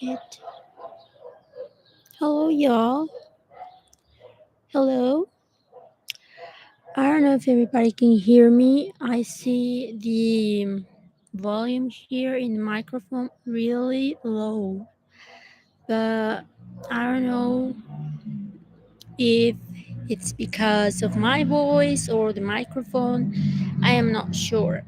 It. Hello, y'all. Hello. I don't know if everybody can hear me. I see the volume here in the microphone really low, but I don't know if it's because of my voice or the microphone. I am not sure.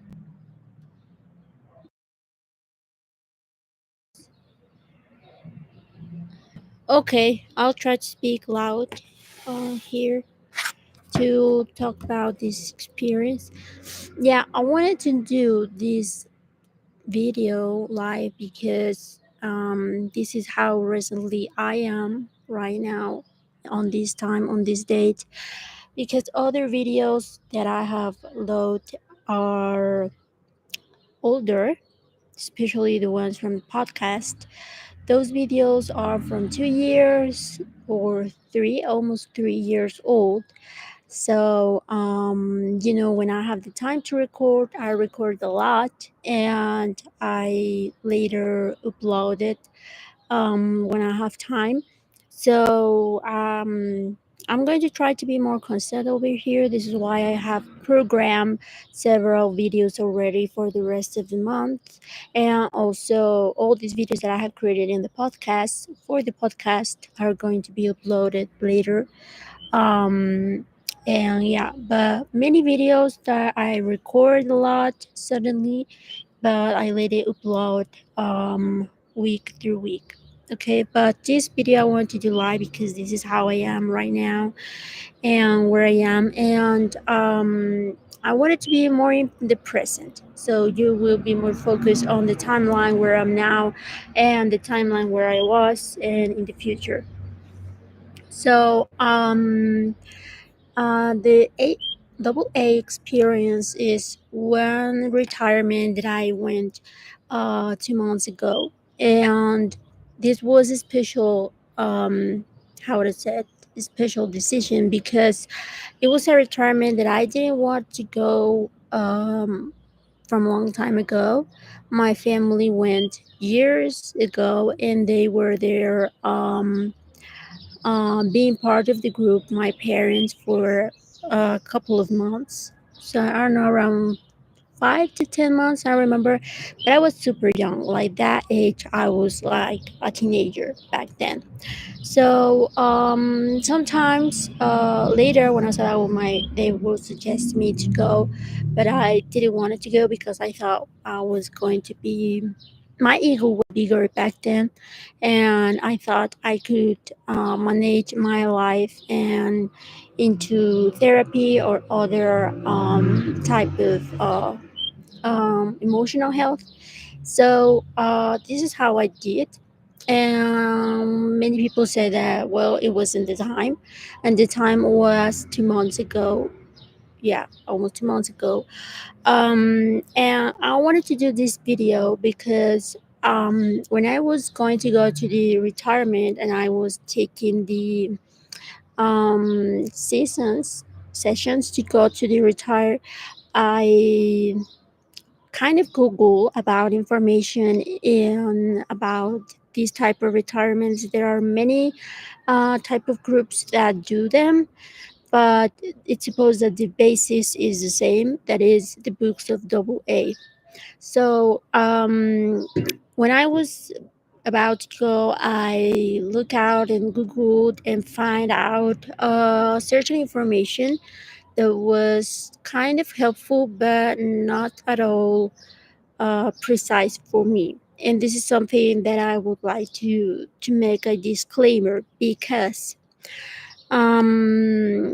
Okay, I'll try to speak loud here to talk about this experience. Yeah, I wanted to do this video live because this is how recently I am right now on this time on this date, because other videos that I have loaded are older, especially the ones from the podcast. Those videos are from 2 years or three, almost 3 years old. So, when I have the time to record, I record a lot and I later upload it when I have time. So, I'm going to try to be more constant over here. This is why I have programmed several videos already for the rest of the month. And also, all these videos that I have created in the podcast for the podcast are going to be uploaded later. And yeah, but many videos that I record a lot suddenly, but I let it upload week through week. Okay, but this video I want to do live because this is how I am right now and where I am, and I want it to be more in the present, so you will be more focused on the timeline where I'm now and the timeline where I was and in the future. So the double A experience is one retirement that I went 2 months ago, and this was a special how would I say it, a special decision because it was a retirement that I didn't want to go from a long time ago. My family went years ago, and they were there. Being part of the group, my parents, for a couple of months. So I don't know, around 5 to 10 months, I remember. But I was super young, like that age. I was like a teenager back then. So sometimes later when I said, "Oh my," they would suggest me to go, but I didn't want it to go because I thought I was going to be. My ego was bigger back then, and I thought I could manage my life and into therapy or other type of emotional health. So this is how I did. And many people say that, well, it wasn't the time, and the time was 2 months ago. Yeah, almost 2 months ago. And I wanted to do this video because when I was going to go to the retirement and I was taking the seasons sessions to go to the retire, I kind of Google about information in about these type of retirements. There are many type of groups that do them, but it's supposed that the basis is the same. That is the books of double A. So when I was about to go, I look out and Googled and find out certain information that was kind of helpful, but not at all precise for me. And this is something that I would like to make a disclaimer because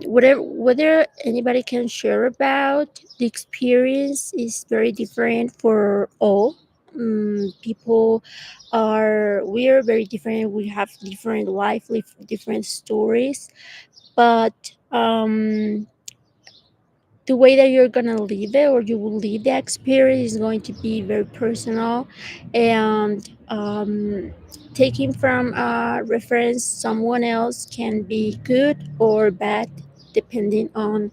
whether anybody can share about the experience is very different for all. People are we are very different. We have different life, different stories, but the way that you're gonna live it or you will live the experience is going to be very personal, and taking from reference someone else can be good or bad depending on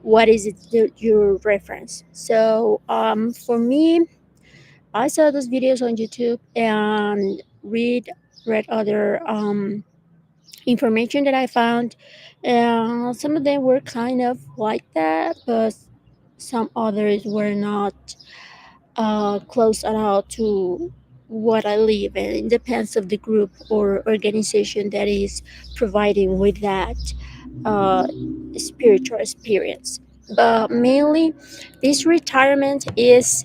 what is it that your reference. So for me, I saw those videos on YouTube and read read other information that I found. Some of them were kind of like that, but some others were not close at all to what I live in. It depends of the group or organization that is providing with that uh, spiritual experience. But mainly, this retirement is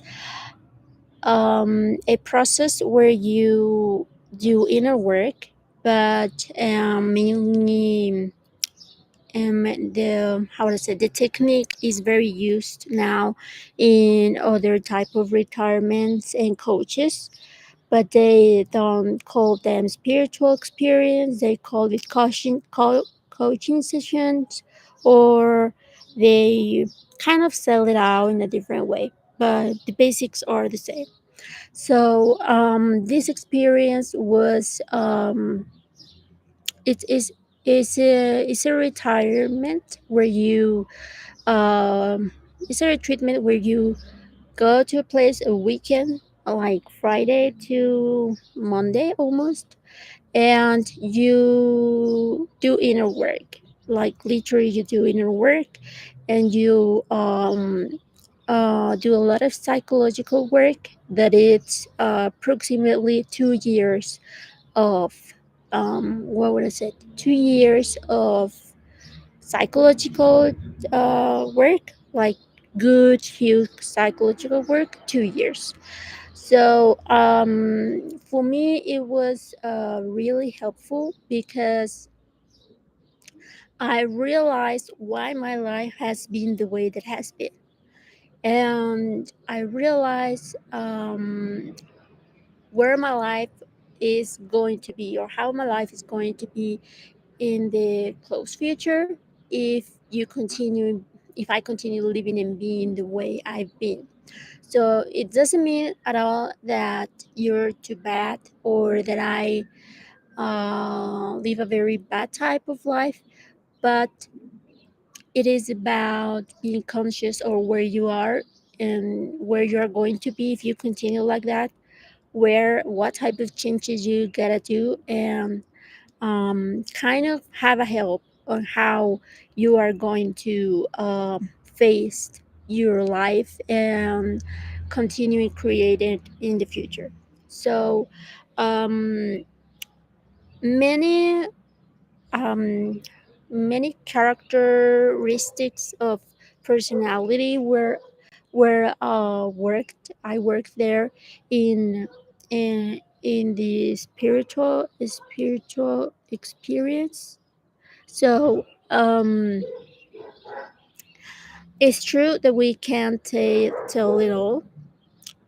a process where you do inner work, but mainly the how to say the technique is very used now in other type of retirements and coaches, but they don't call them spiritual experience. They call it coaching sessions, or they kind of sell it out in a different way, but the basics are the same. So this experience was it is a retirement where you it's a treatment where you go to a place a weekend, like Friday to Monday almost, and you do inner work. Like literally, you do inner work, and you do a lot of psychological work that it's approximately 2 years of what would I say 2 years of psychological work, like good huge psychological work, 2 years. So for me it was really helpful because I realized why my life has been the way that has been, and I realized where my life is going to be, or how my life is going to be in the close future, if you continue if I continue living and being the way I've been. So it doesn't mean at all that you're too bad, or that I live a very bad type of life, but it is about being conscious of where you are and where you are going to be if you continue like that, where what type of changes you gotta do, and kind of have a help on how you are going to face your life and continue creating in the future. So um, many um, many characteristics of personality were worked. I worked there in the spiritual experience. So it's true that we can't tell it all,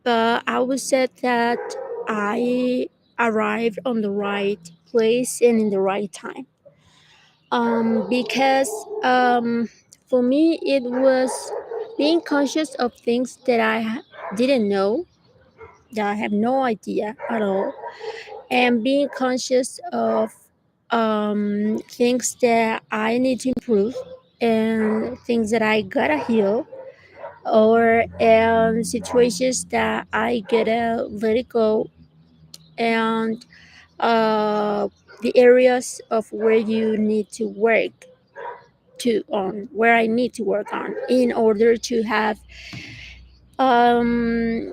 but I would say that I arrived on the right place and in the right time. Because for me it was being conscious of things that didn't know, that I have no idea at all, and being conscious of things that I need to improve and things that I gotta heal, or situations that I gotta let it go, and uh, the areas of where you need to work to on where I need to work on in order to have um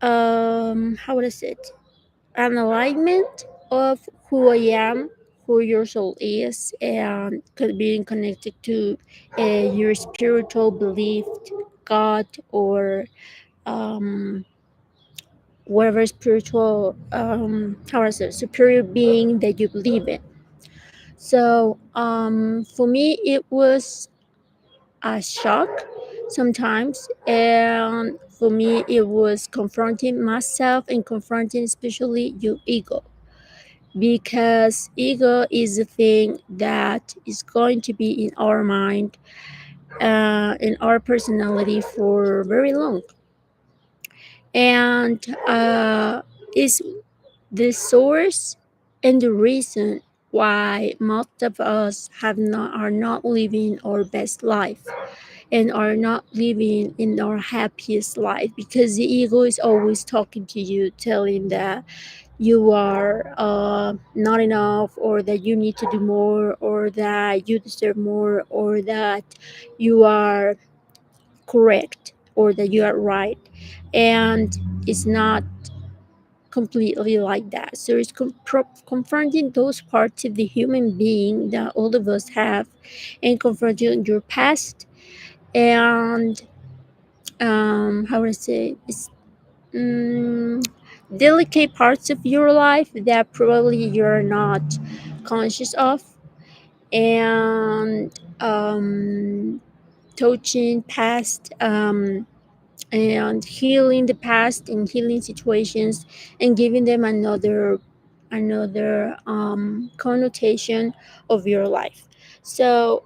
how would I say it, an alignment of who I am, who your soul is, and being connected to your spiritual belief, God, or um, whatever spiritual, how would I say, superior being that you believe in. So for me, it was a shock sometimes, and for me, it was confronting myself and confronting especially your ego, because ego is the thing that is going to be in our mind, in our personality for very long, and is the source and the reason why most of us are not living our best life and are not living in our happiest life, because the ego is always talking to you, telling that you are not enough, or that you need to do more, or that you deserve more, or that you are correct, or that you are right. And it's not completely like that. So it's confronting those parts of the human being that all of us have, and confronting your past, and how would I say, it's mm, delicate parts of your life that probably you're not conscious of, and touching past, and healing the past, and healing situations, and giving them another connotation of your life. So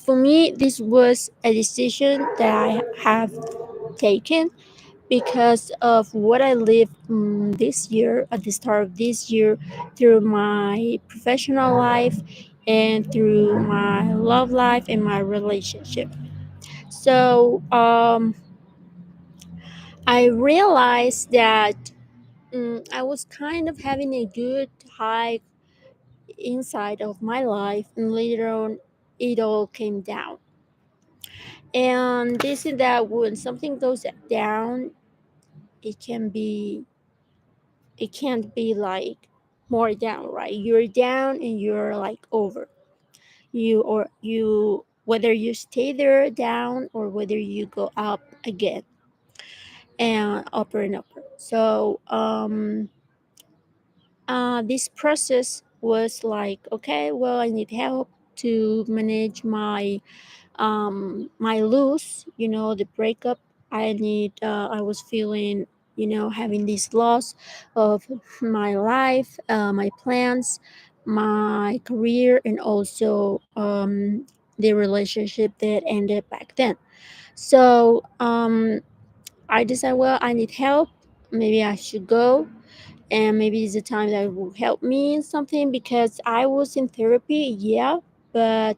for me, this was a decision that I have taken because of what I lived this year, at the start of this year, through my professional life, and through my love life and my relationship. So I realized that I was kind of having a good high inside of my life, and later on, it all came down. And this is that when something goes down, it can be, it can't be like more down, right? You're down and you're like over. You, whether you stay there down, or whether you go up again, and upper and upper. So this process was like, okay, well, I need help to manage my loss, the breakup. I was feeling, having this loss of my life, my plans, my career, and also the relationship that ended back then. So I decided, well, I need help. Maybe I should go, and maybe it's a time that will help me in something, because I was in therapy, yeah, but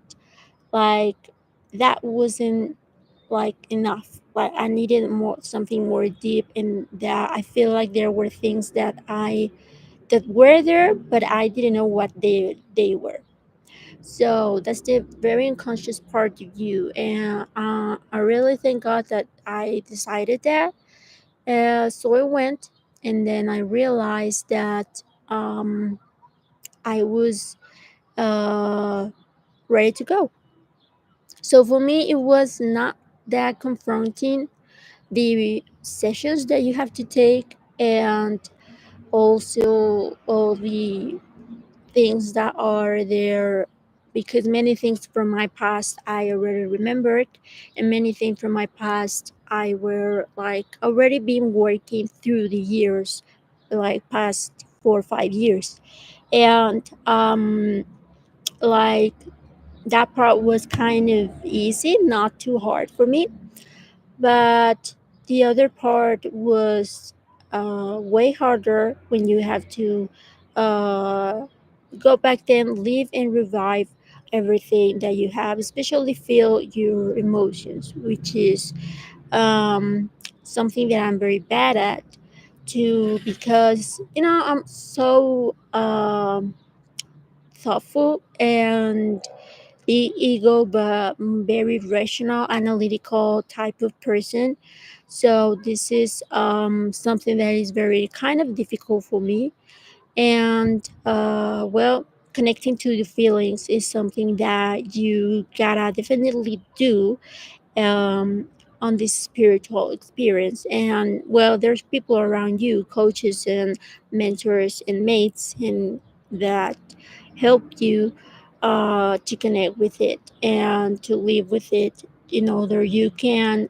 like that wasn't like enough. Like I needed more, something more deep, and that I feel like there were things that were there, but I didn't know what they were. So that's the very unconscious part of you, and I really thank God that I decided that. So I went, and then I realized that I was uh, ready to go. So for me, it was not that confronting, the sessions that you have to take, and also all the things that are there, because many things from my past I already remembered, and many things from my past I were like already been working through the years, like past 4 or 5 years. And like that part was kind of easy, not too hard for me. But the other part was way harder, when you have to uh, go back then, live and revive everything that you have, especially feel your emotions, which is um, something that I'm very bad at too, because I'm so thoughtful and ego, but very rational, analytical type of person. So this is something that is very kind of difficult for me. And well, connecting to the feelings is something that you gotta definitely do um, on this spiritual experience. And well, there's people around you, coaches and mentors and mates, and that help you to connect with it and to live with it in order you can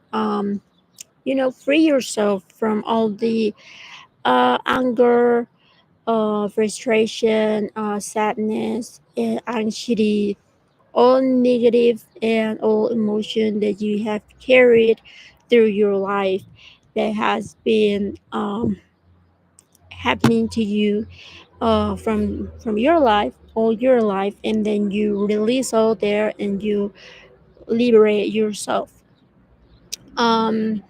free yourself from all the anger, frustration, sadness, anxiety, all negative and all emotion that you have carried through your life, that has been happening to you from your life, all your life, and then you release all there, and you liberate yourself. um,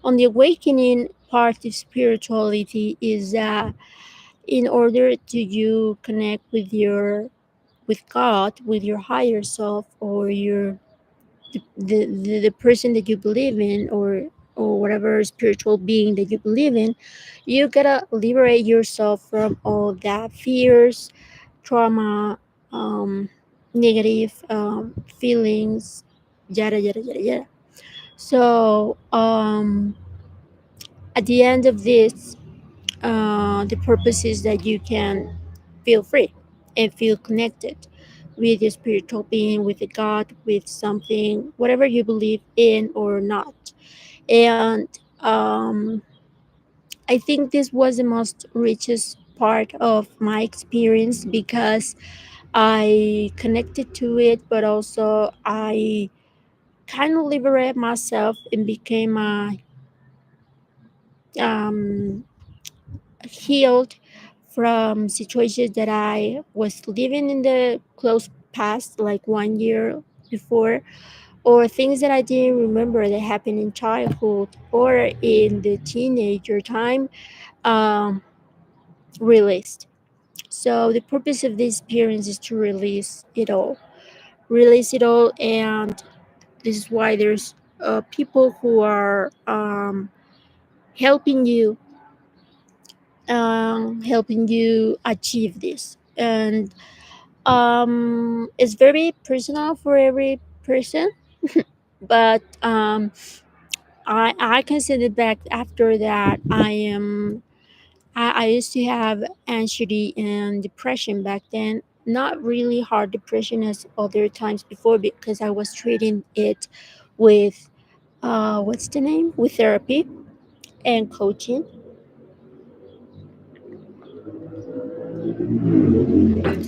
on the awakening part of spirituality is that in order to you connect with God, with your higher self, or your the person that you believe in, or whatever spiritual being that you believe in, you gotta liberate yourself from all that fears, trauma, um, negative feelings, yada yada yada yada. So at the end of this, the purpose is that you can feel free and feel connected with your spiritual being, with a God, with something, whatever you believe in or not. And I think this was the most richest part of my experience because I connected to it, but also I kind of liberated myself and became um, healed from situations that I was living in the close past, like 1 year before, or things that I didn't remember that happened in childhood or in the teenager time, um, released. So the purpose of this experience is to release it all, and this is why there's people who are helping you, helping you achieve this, and it's very personal for every person. But I consider back after that I used to have anxiety and depression back then. Not really hard depression as other times before because I was treating it with what's the name, with therapy and coaching.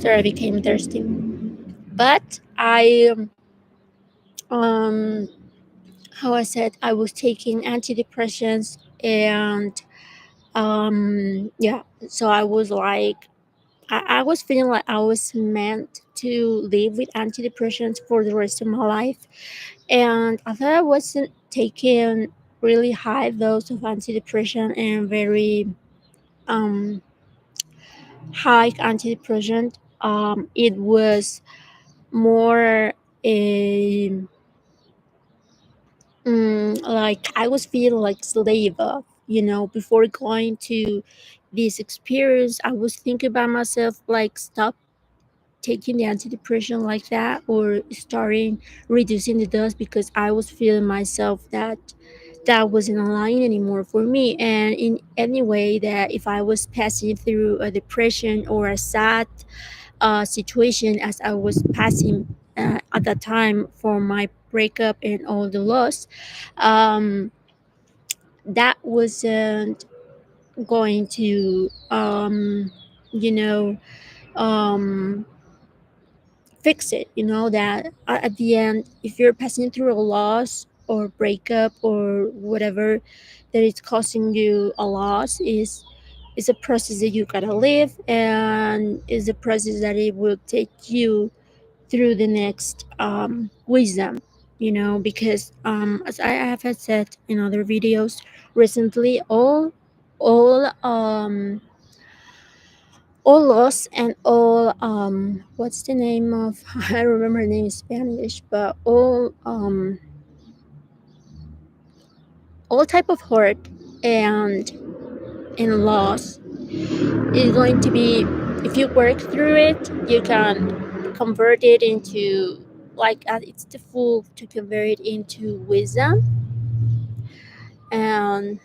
Sorry, I became thirsty. But um how I said, I was taking antidepressants, and yeah, so I was like, I was feeling like I was meant to live with antidepressants for the rest of my life. And I thought I wasn't taking really high dose of antidepressant and very um, high antidepressant. It was more a like I was feeling like slave of, before going to this experience. I was thinking about myself like, stop taking the antidepressant like that, or starting reducing the dose, because I was feeling myself that wasn't aligned anymore for me. And in any way that if I was passing through a depression or a sad situation, as I was passing at that time for my breakup and all the loss, um, that wasn't going to you know um, fix it. That at the end, if you're passing through a loss or breakup or whatever that is causing you a loss, is a process that you gotta live, and is a process that it will take you through the next wisdom. Because as I have had said in other videos recently, all loss and all what's the name of I don't remember the name in Spanish, but all type of hurt and loss is going to be, if you work through it, you can convert it into, like, it's the fool to convert it into wisdom, and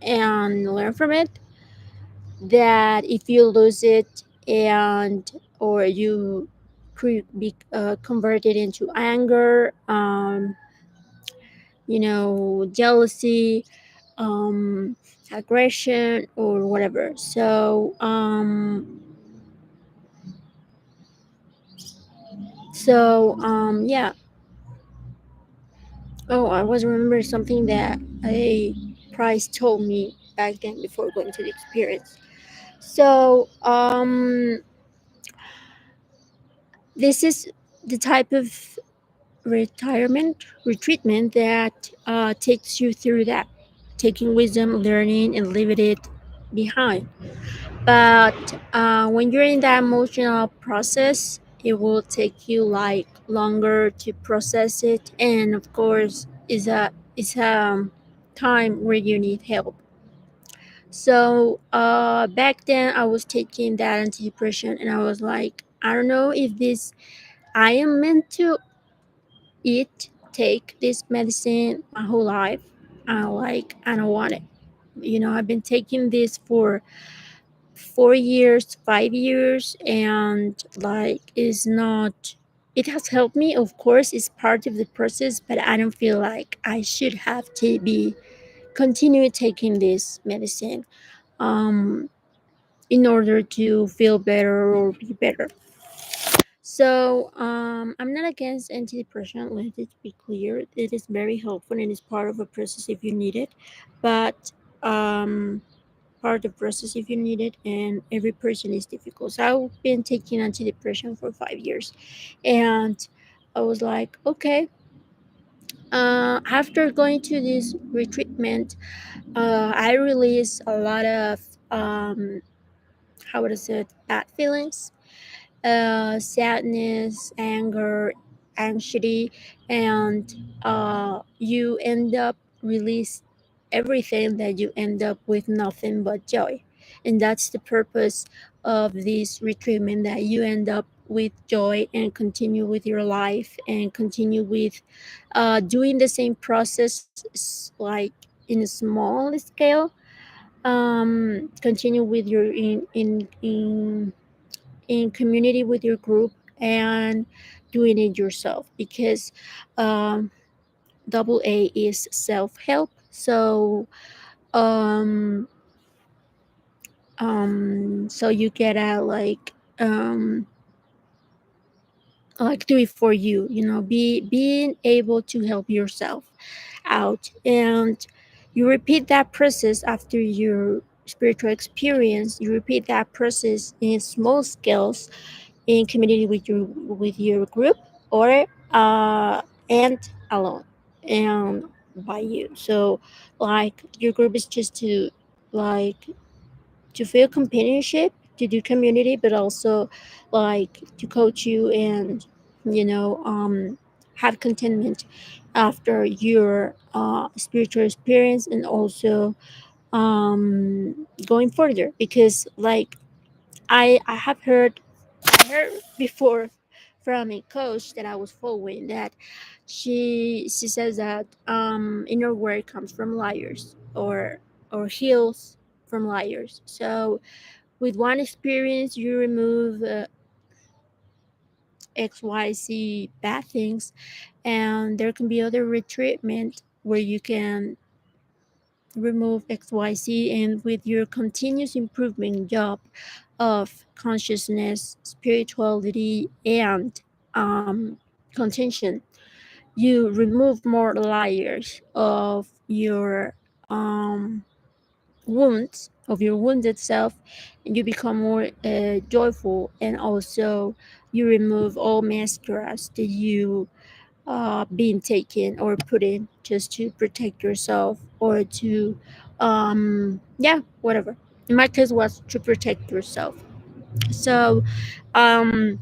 learn from it. That if you lose it, and or you be converted into anger, jealousy, um, aggression, or whatever. So yeah. Oh, I was remembering something that a priest told me back then before going to the experience. So this is the type of retirement retreatment that takes you through that. taking wisdom, learning, and leaving it behind. But when you're in that emotional process, it will take you like longer to process it, and of course, is a time where you need help. So back then, I was taking that antidepressant, and I was like, I don't know if this I am meant to take this medicine my whole life. I don't want it. I've been taking this for 4 years, 5 years, and like is not. It has helped me, of course. It's part of the process, but I don't feel like I should have to be continue taking this medicine um, in order to feel better or be better. So I'm not against antidepressant. Let it be clear. It is very helpful and is part of a process if you need it, but um, part of the process if you need it. And every person is difficult. So I've been taking antidepressant for 5 years, and I was like, okay. After going to this retreatment, I released a lot of how would I say it, bad feelings, sadness, anger, anxiety, and you end up release everything that you end up with nothing but joy. And that's the purpose of this retreatment, that you end up with joy and continue with your life and continue with doing the same process like in a small scale. Continue with your in community with your group and doing it yourself, because um, double A is self-help. So um so you gotta like do it for you, being able to help yourself out. And you repeat that process after your spiritual experience. You repeat that process in small scales, in community with your group, or and alone and by you. So like your group is just to like to feel companionship, to do community, but also like to coach you and you know um have contentment after your spiritual experience, and also going further. Because like I have heard before from a coach that I was following, that she says that inner work comes from liars, or heals from liars. So with one experience you remove XYZ bad things, and there can be other retreatment where you can remove XYZ, and with your continuous improvement job of consciousness, spirituality, and contention, you remove more layers um, of your wounded self, and you become more joyful. And also you remove all mascaras that you being taken or put in just to protect yourself, or to yeah, whatever. In my case was to protect yourself. So I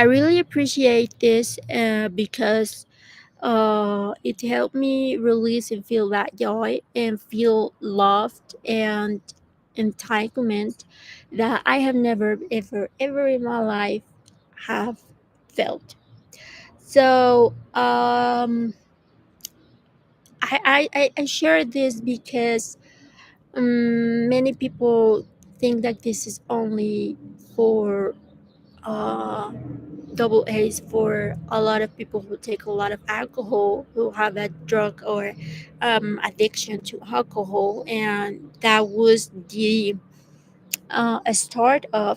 really appreciate this because it helped me release and feel that joy and feel loved and entitlement that I have never ever in my life have felt. So I share this because many people think that this is only for uh, double A's, for a lot of people who take a lot of alcohol, who have a drug or addiction to alcohol. And that was the a start uh,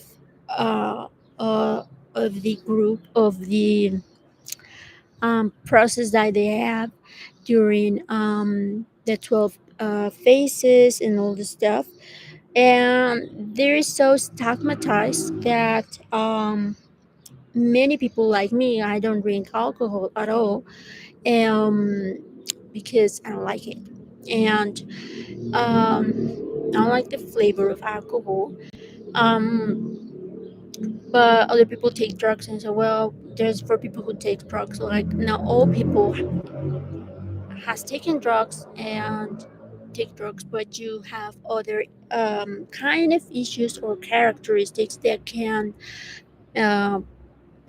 uh, of the group, of the process that they have during the 12 phases and all the stuff. And they're so stigmatized that many people like me, I don't drink alcohol at all, um, because I don't like it. and um, I don't like the flavor of alcohol. Um, but other people take drugs and say, well, there's for people who take drugs. Like not all people has taken drugs and take drugs, but you have other kind of issues or characteristics that can uh,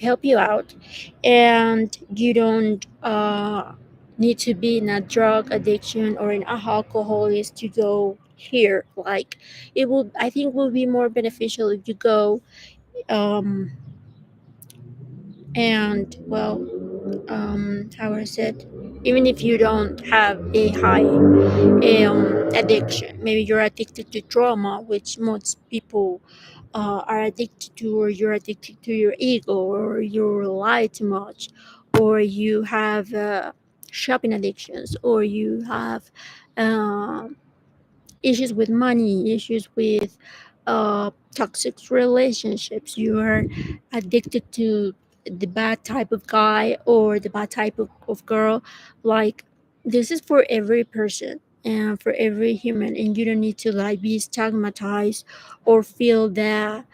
help you out, and you don't need to be in a drug addiction or in a alcoholism to go here. Like it will, I think, will be more beneficial if you go um, and well, how I said, even if you don't have a high addiction, maybe you're addicted to trauma, which most people are addicted to, or you're addicted to your ego, or you lie too much, or you have shopping addictions, or you have um issues with money, issues with toxic relationships. You are addicted to the bad type of guy or the bad type of girl. Like this is for every person and for every human, and you don't need to like be stigmatized or feel that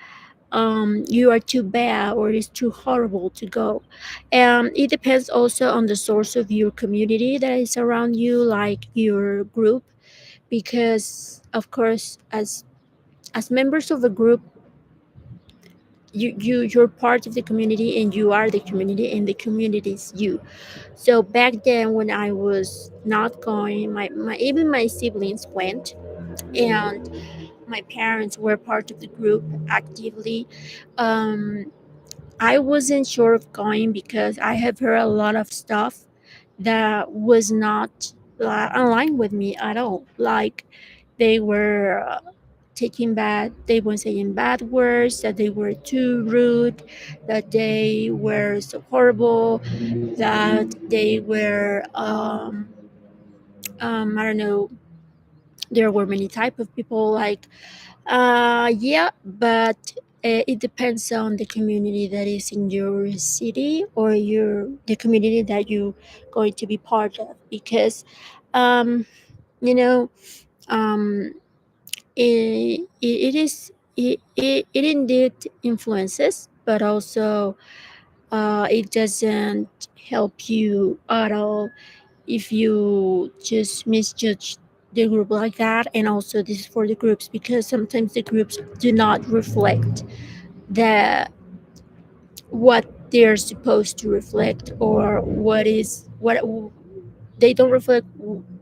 you are too bad or it's too horrible to go. It depends also on the source of your community that is around you, like your group, because of course as members of a group, you're part of the community and you are the community and the community is you. So back then when I was not going, my even my siblings went, and my parents were part of the group actively. um I wasn't sure of going because I have heard a lot of stuff that was not aligned with me at all. Like they were taking bad, they were saying bad words, that they were too rude, that they were so horrible, that they were I don't know. There were many type of people, like yeah, but it depends on the community that is in your city or your the community that you going to be part of, because um you know um it is it indeed influences, but also it doesn't help you at all if you just misjudge the group like that. And also this is for the groups, because sometimes the groups do not reflect the what they're supposed to reflect, or what they don't reflect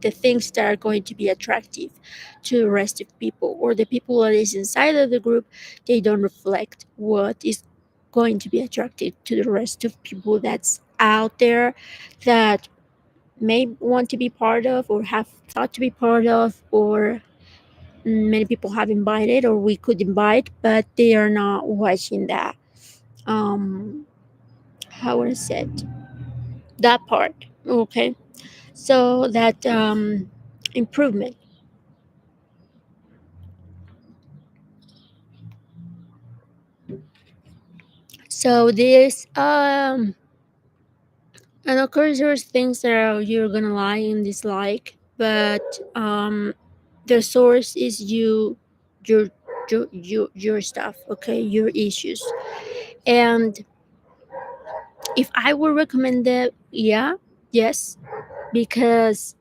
the things that are going to be attractive to the rest of people, or the people that is inside of the group, they don't reflect what is going to be attractive to the rest of people that's out there, that may want to be part of or have thought to be part of, or many people have invited or we could invite, but they are not watching that how I said that part. Okay, so that improvement. So this and of course there's things that you're gonna like and dislike, but the source is you, your your stuff, okay, your issues. And if I would recommend it, yeah, yes, because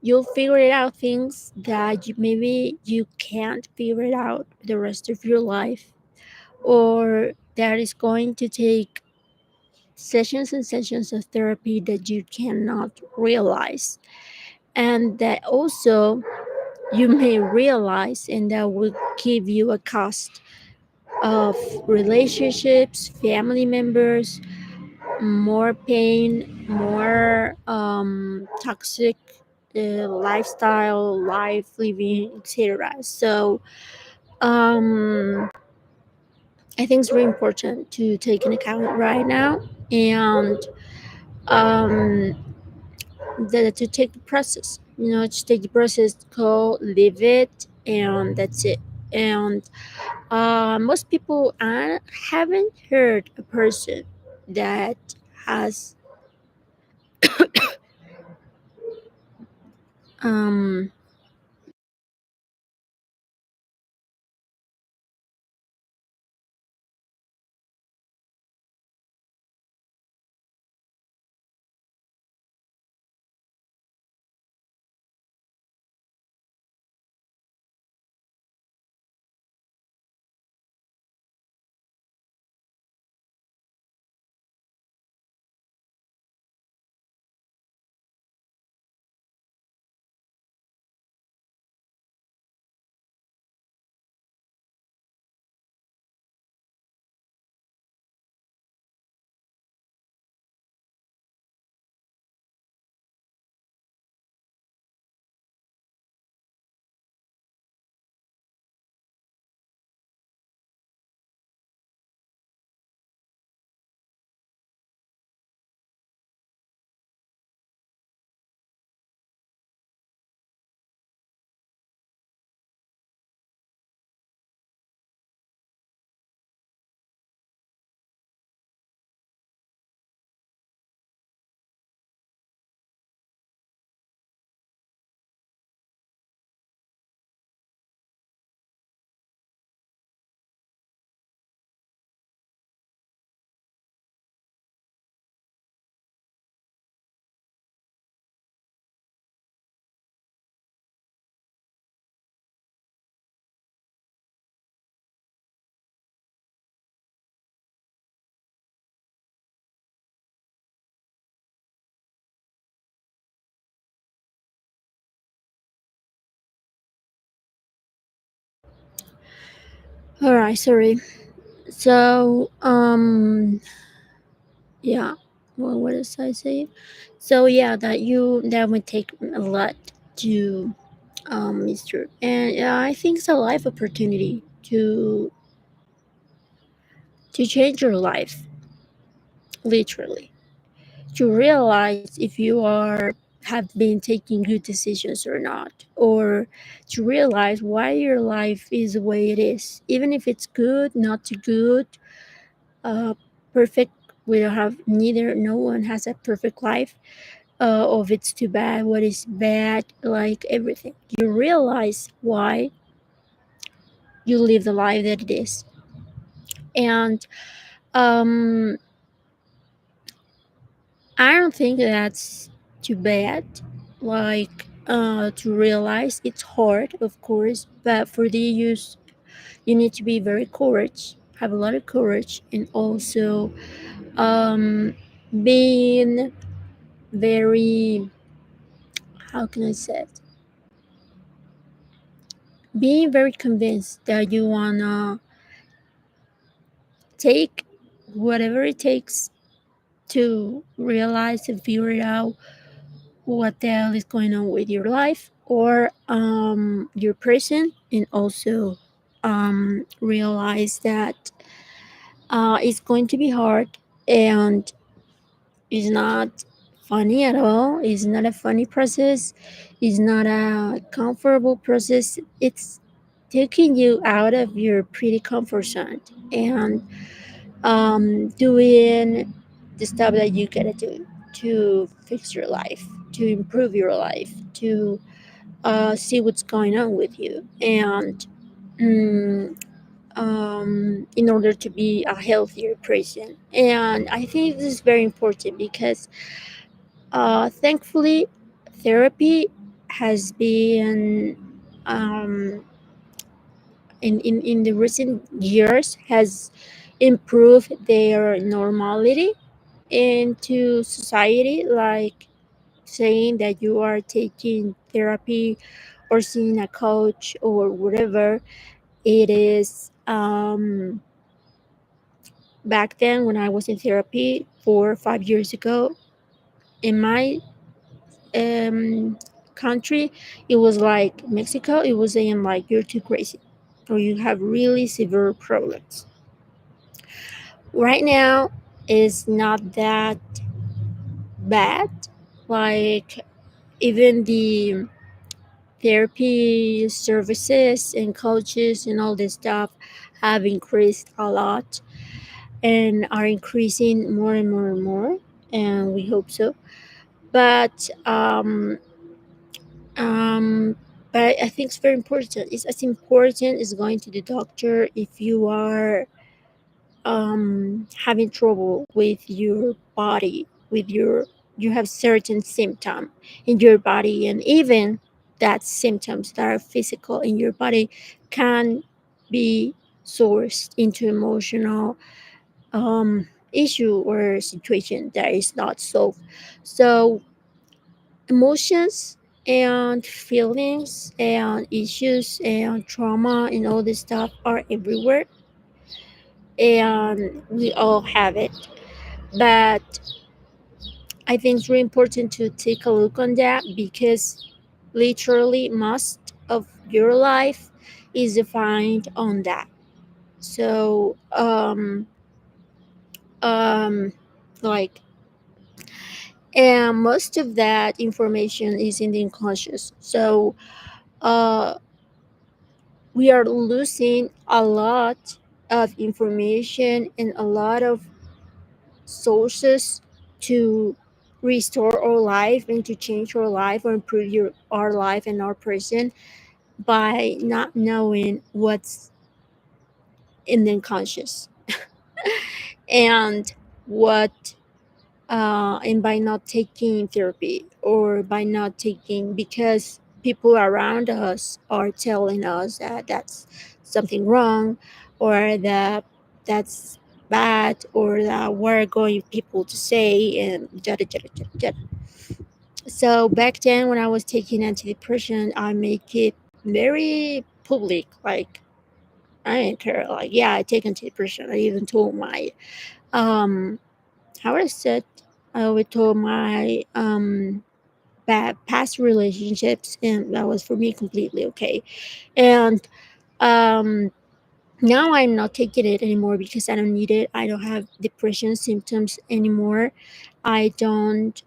you'll figure it out things that maybe you can't figure it out the rest of your life, or that is going to take sessions and sessions of therapy that you cannot realize, and that also you may realize, and that will give you a cost of relationships, family members, more pain, more toxic lifestyle, life living, etc. So I think it's really important to take into account right now, and um, to take the process. You know, to take the process, go live it, and that's it. And most people, I haven't heard a person that has All right, sorry. So, yeah. Well, what did I say? So yeah, that would take a lot to Mister. And I think it's a life opportunity to change your life, literally. To realize if you are have been taking good decisions or not, or to realize why your life is the way it is, even if it's good, not too good, perfect. We don't have neither. No one has a perfect life. Of it's too bad, what is bad, like everything. You realize why you live the life that it is, and um, I don't think that's too bad. Like to realize it's hard, of course, but for the use, you need to be very courage, have a lot of courage, and also um, being very, how can I say it? Being very convinced that you wanna take whatever it takes to realize and figure it out what the hell is going on with your life or your person, and also realize that it's going to be hard and it's not funny at all. It's not a funny process. It's not a comfortable process. It's taking you out of your pretty comfort zone and doing the stuff that you gotta do to fix your life, to improve your life, to see what's going on with you, and mm, in order to be a healthier person. And I think this is very important because thankfully, therapy has been um, in the recent years has improved their normality into society, like saying that you are taking therapy or seeing a coach or whatever it is. Back then, when I was in therapy 4 or 5 years ago, in my um, country, it was like Mexico, it was saying like you're too crazy or you have really severe problems. Right now, it's not that bad. Like, even the therapy services and coaches and all this stuff have increased a lot and are increasing more and more and more, and we hope so. But um but I think it's very important. It's as important as going to the doctor if you are having trouble with your body, with your, you have certain symptom in your body, and even that symptoms that are physical in your body can be sourced into emotional issue or situation that is not solved. So emotions and feelings and issues and trauma and all this stuff are everywhere, and we all have it. But I think it's really important to take a look on that because literally most of your life is defined on that. So um like and most of that information is in the unconscious. So uh we are losing a lot of information and a lot of sources to restore our life and to change our life or improve our life and our person by not knowing what's in the unconscious and what and by not taking therapy or by not taking, because people around us are telling us that that's something wrong or that that's bad or that we're going people to say and jada, jada, jada, jada. So back then when I was taking antidepressant, I make it very public, like I didn't care. Like, yeah, I take antidepressant. I even told my um how I said I always told my bad past relationships, and that was for me completely okay. And um now I'm not taking it anymore because I don't need it. I don't have depression symptoms anymore. I don't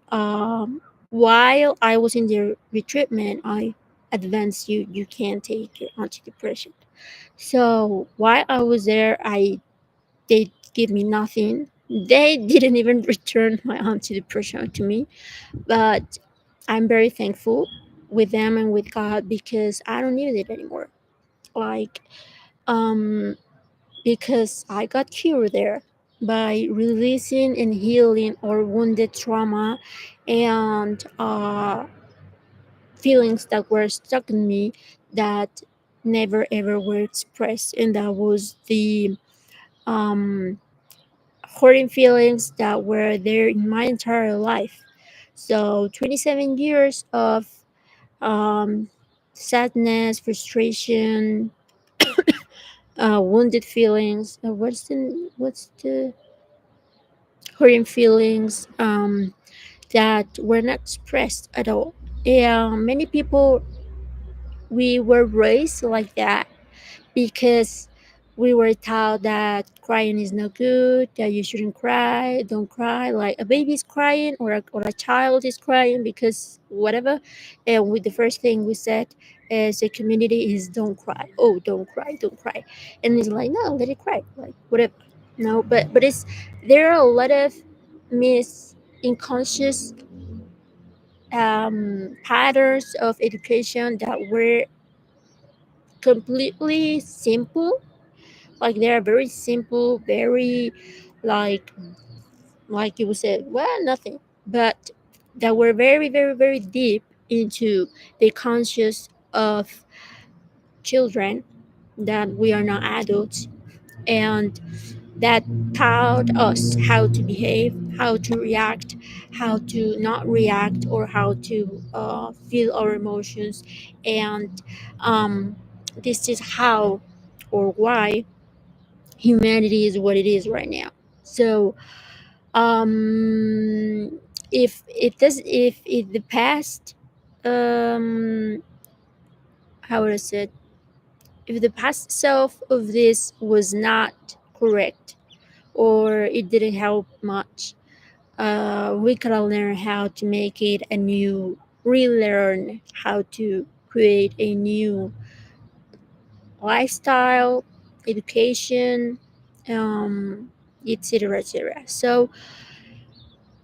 while I was in the retreatment, I advanced you can't take your antidepressant. So while I was there, I they give me nothing. They didn't even return my antidepressant to me, but I'm very thankful with them and with God because I don't need it anymore. Like, um, because I got cured there by releasing and healing our wounded trauma and feelings that were stuck in me that never ever were expressed, and that was the um, hurting feelings that were there in my entire life. So 27 years of um, sadness, frustration, wounded feelings. What's the hurting feelings that were not expressed at all. Yeah, many people we were raised like that because we were taught that crying is no good, that you shouldn't cry, don't cry, like a baby is crying or a child is crying because whatever. And with the first thing we said as a community is don't cry. Oh, don't cry, don't cry. And it's like, no, let it cry, like whatever. No, but it's there are a lot of mis unconscious patterns of education that were completely simple, like they are very simple, very like like you would say, well, nothing, but that were very, very, very deep into the conscious of children that we are not adults, and that taught us how to behave, how to react, how to not react, or how to feel our emotions. And um, this is how or why humanity is what it is right now. So um if the past um how would I say it? If the past self of this was not correct or it didn't help much, we could learn how to make it a new, relearn how to create a new lifestyle, education, um etc etc. So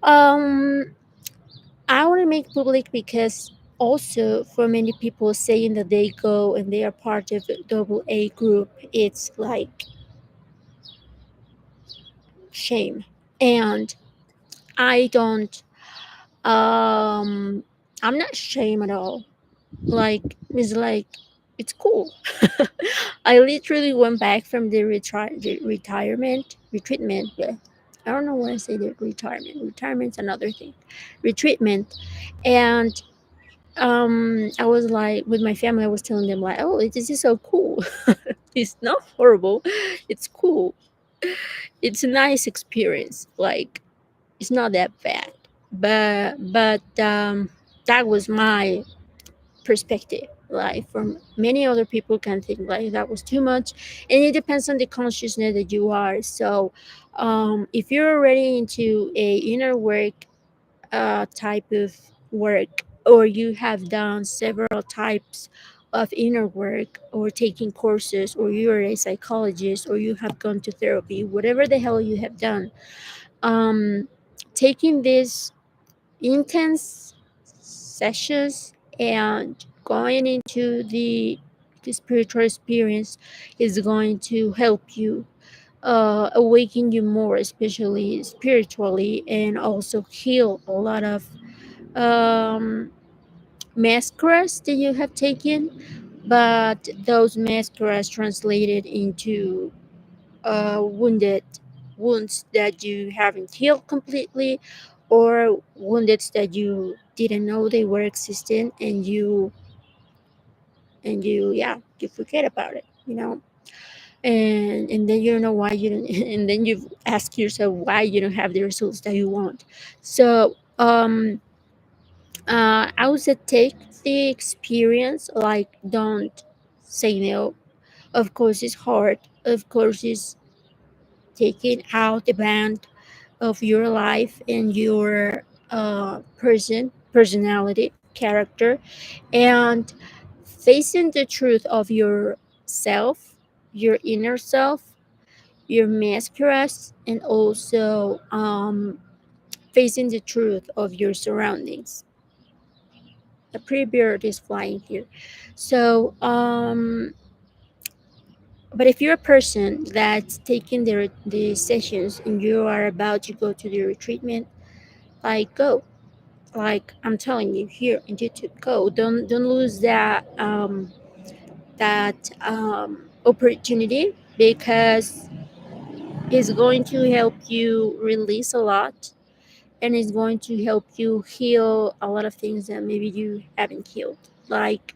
um I want to make public because also for many people saying that they go and they are part of a double A group, it's like shame. And I don't I'm not shame at all. Like it's like it's cool. I literally went back from the retirement retreatment. Yeah. I don't know why I say the retirement. Retirement's another thing. Retreatment. And I was like with my family, I was telling them like, oh, this is so cool. It's not horrible, it's cool, it's a nice experience, like it's not that bad. But that was my perspective. Like from many other people can think like that was too much, and it depends on the consciousness that you are. So if you're already into a inner work type of work, or you have done several types of inner work, or taking courses, or you're a psychologist, or you have gone to therapy, whatever the hell you have done, um, taking these intense sessions and going into the spiritual experience is going to help you awaken you more, especially spiritually, and also heal a lot of um, mascaras that you have taken, but those mascaras translated into wounded wounds that you haven't healed completely, or wounds that you didn't know they were existing, and you yeah, you forget about it, you know. and then you don't know why you don't and then you ask yourself why you don't have the results that you want. So I would say take the experience, like don't say no. Of course it's hard, of course it's taking out the band of your life and your personality, character, and facing the truth of yourself, your inner self, your mascaras, and also facing the truth of your surroundings. A pretty bird is flying here. So but if you're a person that's taking the sessions and you are about to go to the retreatment, like go, like I'm telling you here in YouTube, go. Don't lose that opportunity, because it's going to help you release a lot, and it's going to help you heal a lot of things that maybe you haven't healed, like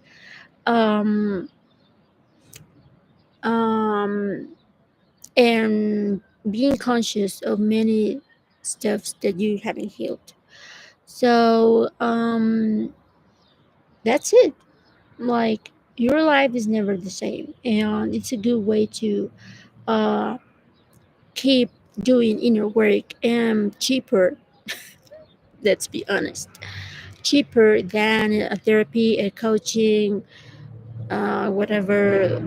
um um and being conscious of many stuffs that you haven't healed. So that's it. Like, your life is never the same, and it's a good way to uh keep doing inner work, and cheaper, let's be honest, cheaper than a therapy, a coaching, whatever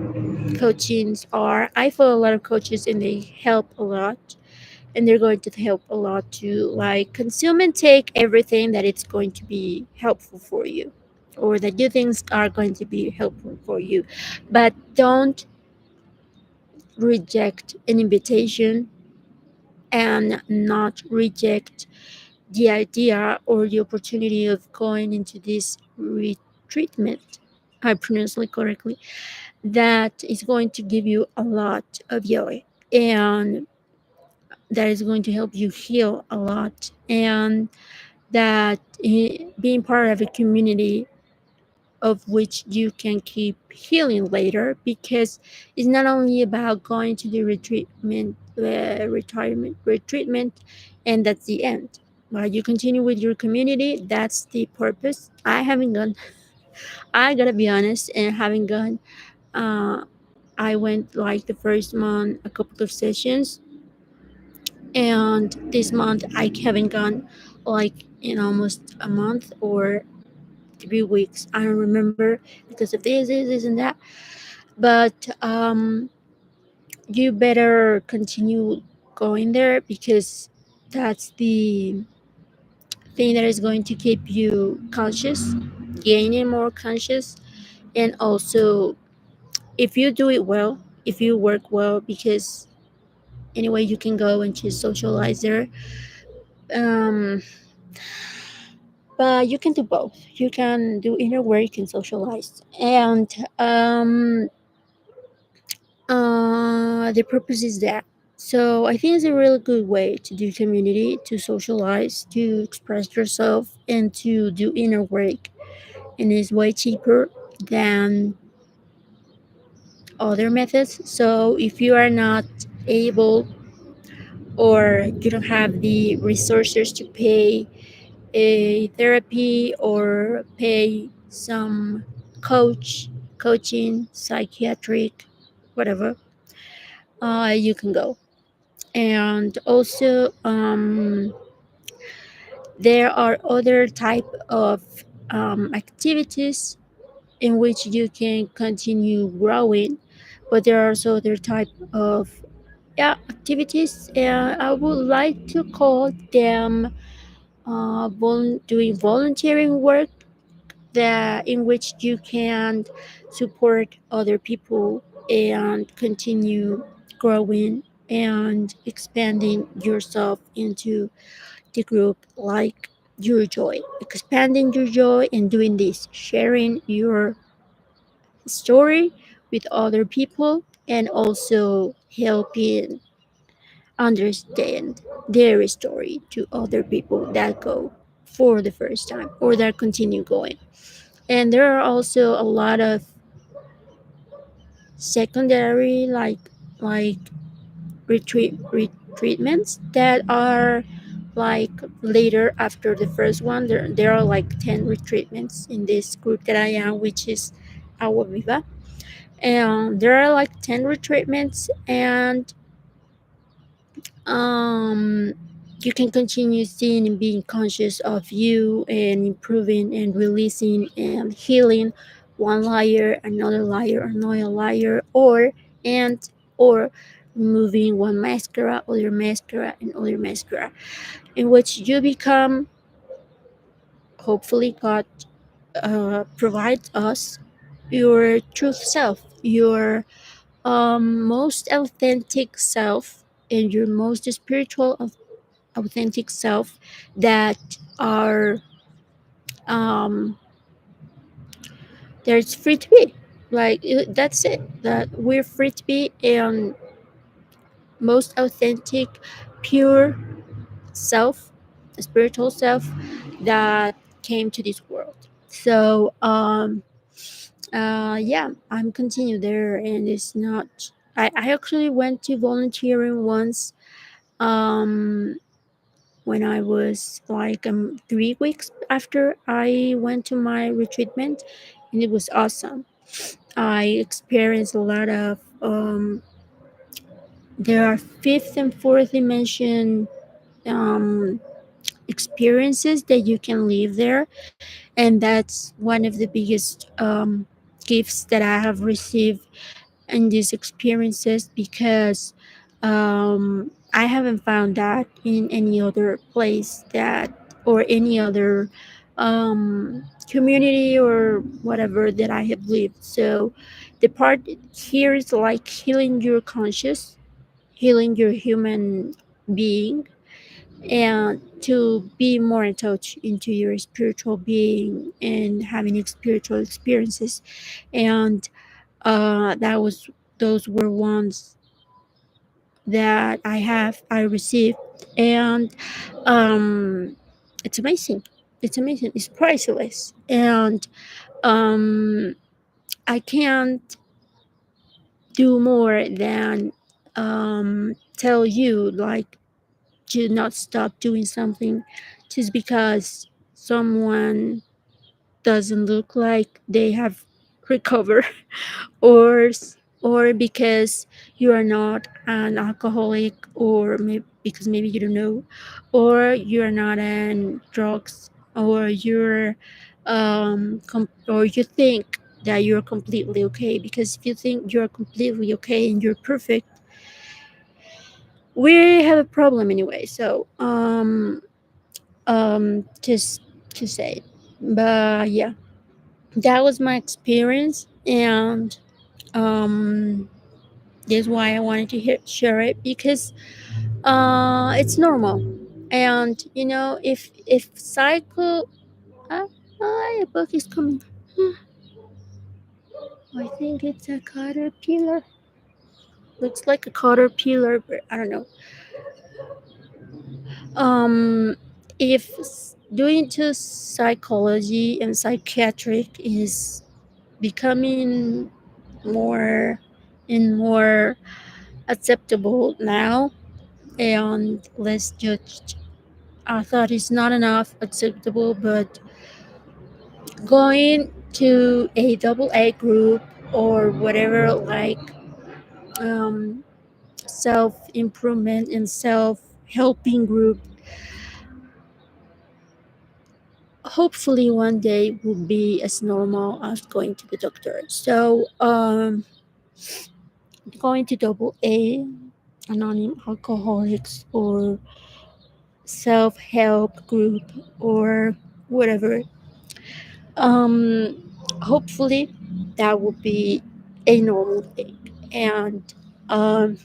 coachings are. I follow a lot of coaches and they help a lot, and they're going to help a lot to like consume and take everything that it's going to be helpful for you, or that you think are going to be helpful for you. But don't reject an invitation, and not reject the idea or the opportunity of going into this retreatment. I pronounced it correctly. That is going to give you a lot of joy, and that is going to help you heal a lot, and that being part of a community of which you can keep healing later, because it's not only about going to the retreatment, and that's the end. You continue with your community, that's the purpose. I haven't gone, I gotta be honest, and haven't gone. uh, I went like the first month a couple of sessions, and this month I haven't gone like in almost a month or 3 weeks. I don't remember, because of this and that. But you better continue going there, because that's the thing that is going to keep you conscious, gaining more conscious, and also if you do it well, if you work well, because anyway you can go and just socialize there. Um, but you can do both. You can do inner work and socialize, and the purpose is that. So I think it's a really good way to do community, to socialize, to express yourself, and to do inner work. And it's way cheaper than other methods. So if you are not able, or you don't have the resources to pay a therapy, or pay some coaching, psychiatric, whatever, you can go. And also there are other type of activities in which you can continue growing, but there are also other type of, yeah, activities, I would like to call them doing volunteering work, that in which you can support other people and continue growing and expanding yourself into the group, like your joy, expanding your joy, and doing this, sharing your story with other people, and also helping understand their story to other people that go for the first time or that continue going. And there are also a lot of secondary, like like retreatments that are like later after the first one. There are like 10 retreatments in this group that I am, which is Agua Viva. And there are like 10 retreatments, and um, you can continue seeing and being conscious of you and improving and releasing and healing one layer, another layer, and or removing one mascara, and other mascara, in which you become, hopefully God provides us your truth self, your most authentic self, and your most spiritual authentic self that are um that's free to be, like that's it, that we're free to be, and most authentic, pure self, spiritual self that came to this world. So yeah, I'm continue there, and it's not, I actually went to volunteering once, um when I was like 3 weeks after I went to my retreatment, and it was awesome. I experienced a lot of there are fifth and fourth dimension um, experiences that you can live there, and that's one of the biggest gifts that I have received in these experiences, because I haven't found that in any other place that, or any other community or whatever that I have lived. So the part here is like healing your conscious, healing your human being, and to be more in touch into your spiritual being and having spiritual experiences. And that was, those were ones that I received, and um, it's amazing. It's amazing. It's priceless, and um, I can't do more than tell you, like, to not stop doing something just because someone doesn't look like they have recovered, or or because you are not an alcoholic, or maybe because maybe you don't know, or you're not on drugs, or or you think that you're completely okay. Because if you think you're completely okay and you're perfect, we have a problem anyway. So just to say, but yeah, that was my experience, and um that's why I wanted to share it, because it's normal. And if cycle, uh, a book is coming. I think it's a caterpillar. Looks like a caterpillar, but I don't know. um if doing to psychology and psychiatric is becoming more and more acceptable now and less judged, I thought it's not enough acceptable, but going to a double A group or whatever, like um, self improvement and self helping group, hopefully one day will be as normal as going to the doctor. So going to double A, anonymous alcoholics, or self help group, or whatever, um hopefully that will be a normal thing. And um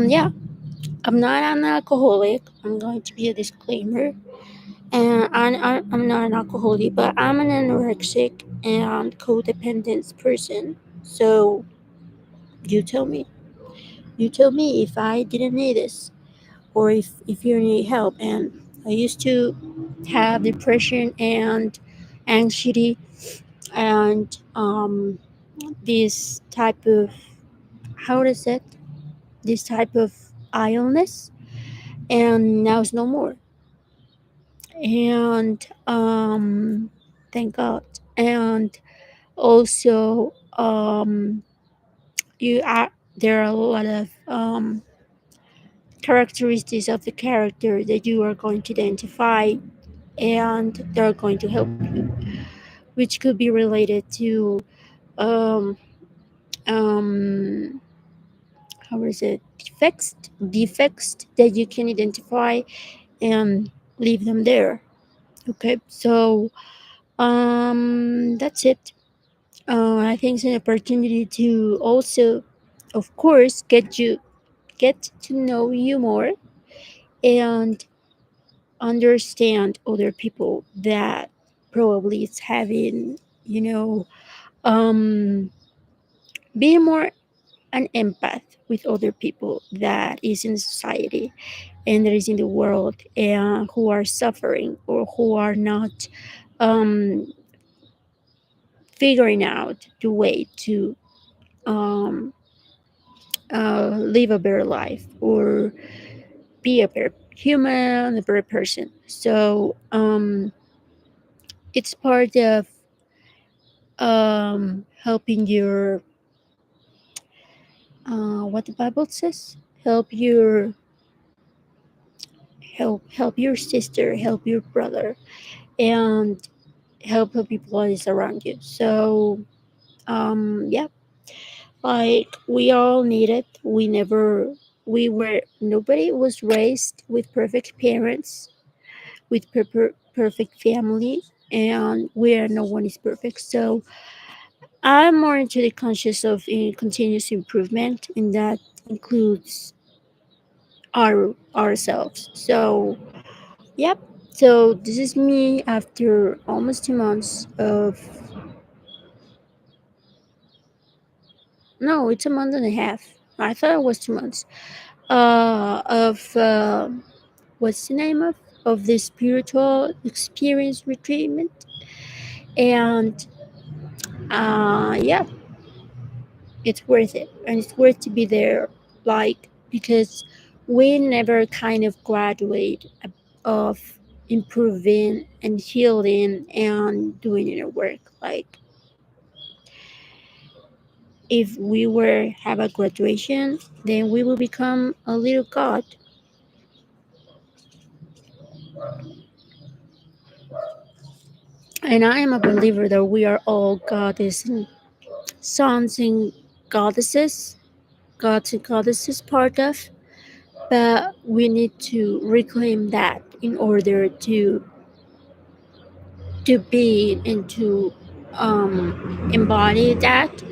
yeah, I'm not an alcoholic. I'm going to be a disclaimer. And I'm not an alcoholic, but I'm an anorexic and codependent person. So you tell me, if I didn't need this, or if you need help. And I used to have depression and anxiety, and this type of, how is it, this type of illness, and now it's no more. And thank God. And also, you are there are a lot of characteristics of the character that you are going to identify, and they're going to help you, which could be related to um, um, how is it, defects that you can identify and leave them there. Okay, so that's it. I think it's an opportunity to also, of course, get to know you more and understand other people that probably is having, you know, um, be more an empath with other people that is in society and that is in the world, and who are suffering or who are not um, figuring out the way to um, live a better life or be a better human, a better person. So it's part of helping your what the Bible says. Help your sister, help your brother, and help the people that is around you. So yeah, like we all need it. Nobody was raised with perfect parents, with perfect family, and where no one is perfect. So I'm more into the conscious of continuous improvement, and that includes ourselves. So yep. So this is me after almost 2 months of, no, it's a month and a half. I thought it was 2 months. Of what's the name of this spiritual experience retreatment, and yeah, it's worth it, and it's worth to be there, like, because we never kind of graduate of improving and healing and doing inner work. Like, if we were have a graduation, then we will become a little god. And I am a believer that we are all goddess and sons and goddesses, gods and goddesses part of, but we need to reclaim that in order to be and to embody that.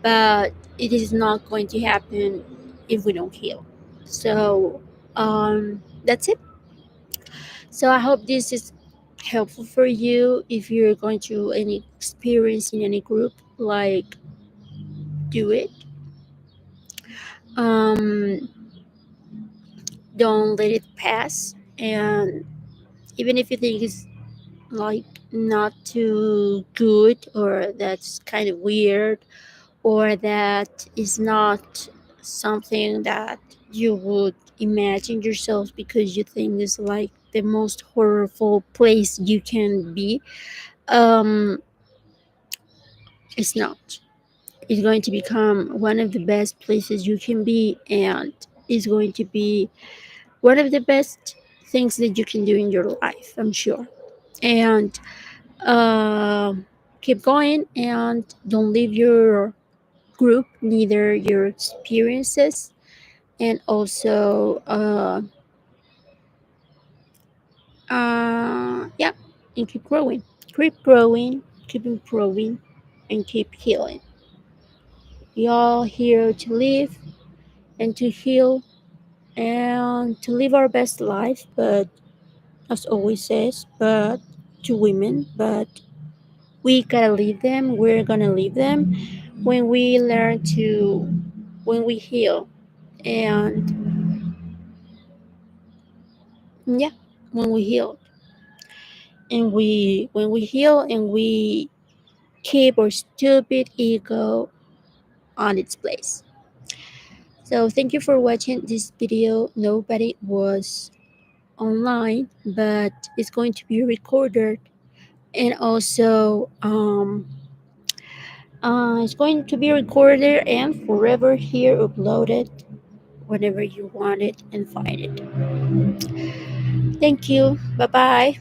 But it is not going to happen if we don't heal. So that's it. So I hope this is helpful for you if you're going through any experience in any group. Like, do it. Um, don't let it pass. And even if you think it's like not too good, or that's kind of weird, or that is not something that you would imagine yourself because you think is like the most horrible place you can be, um it's not. It's going to become one of the best places you can be, and it's going to be one of the best things that you can do in your life, I'm sure. And uh, keep going, and don't leave your group, neither your experiences. And also yeah, and keep growing, keep improving, and keep healing. We all here to live and to heal and to live our best life, but as always says, but to women, but we gotta leave them. We're gonna leave them when we learn to, when we heal. And yeah, when we heal, and when we heal and we keep our stupid ego on its place. So thank you for watching this video. Nobody was online, but it's going to be recorded, and also it's going to be recorded and forever here uploaded whenever you want it and find it. Thank you. Bye bye.